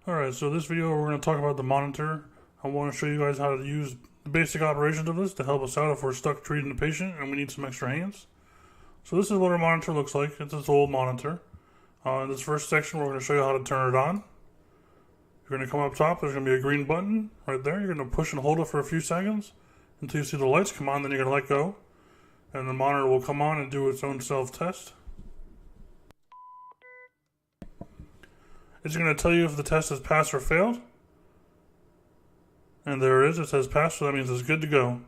Alright, so this video we're going to talk about the monitor. I want to show you guys how to use the basic operations of this to help us out if we're stuck treating the patient and we need some extra hands. So this is what our monitor looks like. It's this old monitor. In this first section we're going to show you how to turn it on. You're going to come up top, there's going to be a green button right there. You're going to push and hold it for a few seconds until you see the lights come on, then you're going to let go. And the monitor will come on and do its own self-test. It's going to tell you if the test has passed or failed. And there it is. It says passed, so that means it's good to go.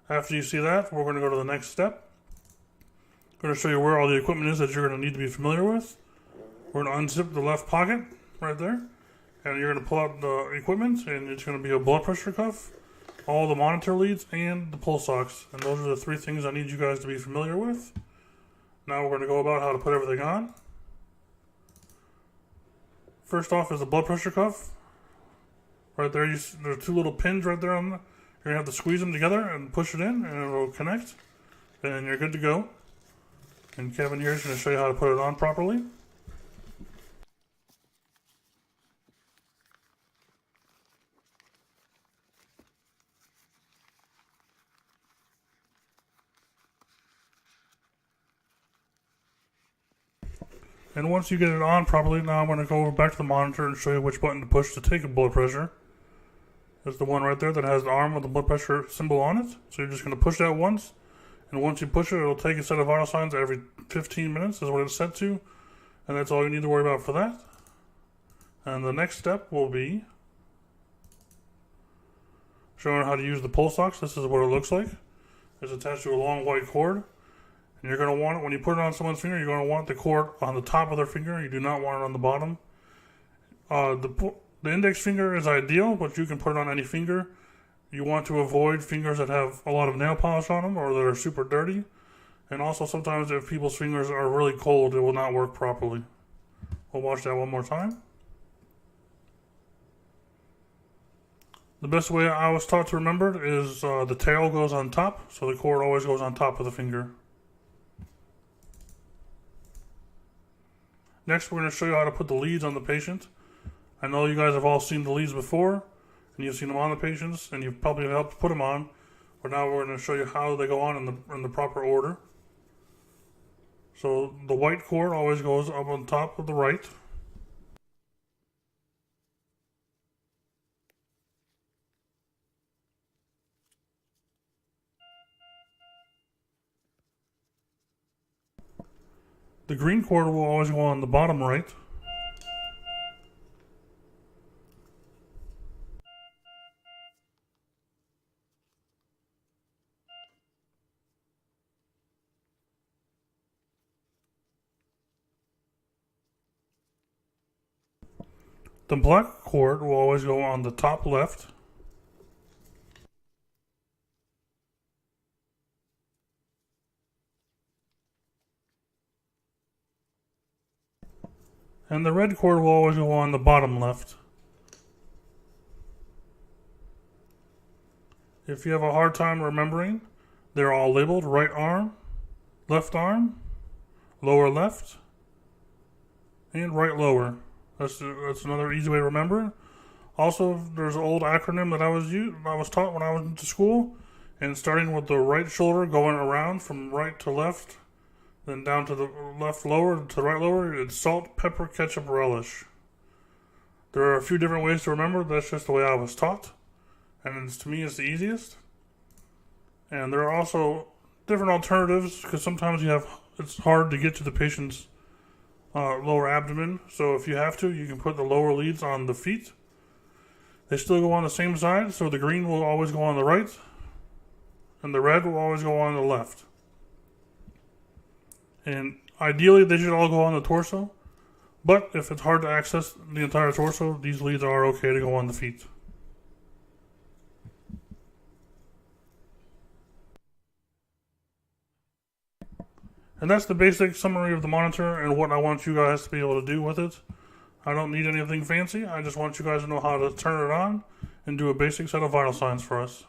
After you see that, we're going to go to the next step. I'm going to show you where all the equipment is that you're going to need to be familiar with. We're going to unzip the left pocket right there. And you're going to pull out the equipment, and it's going to be a blood pressure cuff, all the monitor leads, and the pulse ox. And those are the three things I need you guys to be familiar with. Now we're going to go about how to put everything on. First off is the blood pressure cuff. Right there, there's two little pins right there on the, you're going to have to squeeze them together and push it in, and it will connect. And you're good to go. And Kevin here is going to show you how to put it on properly. And once you get it on properly, now I'm going to go back to the monitor and show you which button to push to take a blood pressure. There's the one right there that has the arm with the blood pressure symbol on it. So you're just going to push that once. And once you push it, it'll take a set of vital signs every 15 minutes is what it's set to. And that's all you need to worry about for that. And the next step will be showing how to use the pulse ox. This is what it looks like. It's attached to a long white cord. And you're going to want it, when you put it on someone's finger, you're going to want the cord on the top of their finger. You do not want it on the bottom. The index finger is ideal, but you can put it on any finger. You want to avoid fingers that have a lot of nail polish on them or that are super dirty. And also sometimes if people's fingers are really cold, it will not work properly. We'll watch that one more time. The best way I was taught to remember it is the tail goes on top, so the cord always goes on top of the finger. Next, we're going to show you how to put the leads on the patient. I know you guys have all seen the leads before, and you've seen them on the patients, and you've probably helped put them on. But now we're going to show you how they go on in the proper order. So the white cord always goes up on top of the right. The green cord will always go on the bottom right. The black cord will always go on the top left. And the red cord will always go on the bottom left. If you have a hard time remembering, they're all labeled right arm, lower left, and right lower. That's another easy way to remember it. Also, there's an old acronym that I was taught when I was into school, and starting with the right shoulder going around from right to left, then down to the left lower to right lower, it's salt, pepper, ketchup, relish. There are a few different ways to remember. That's just the way I was taught. And to me, it's the easiest. And there are also different alternatives because sometimes it's hard to get to the patient's lower abdomen. So if you have to, you can put the lower leads on the feet. They still go on the same side, so the green will always go on the right, and the red will always go on the left. And ideally, they should all go on the torso. But if it's hard to access the entire torso, these leads are okay to go on the feet. And that's the basic summary of the monitor and what I want you guys to be able to do with it. I don't need anything fancy. I just want you guys to know how to turn it on and do a basic set of vital signs for us.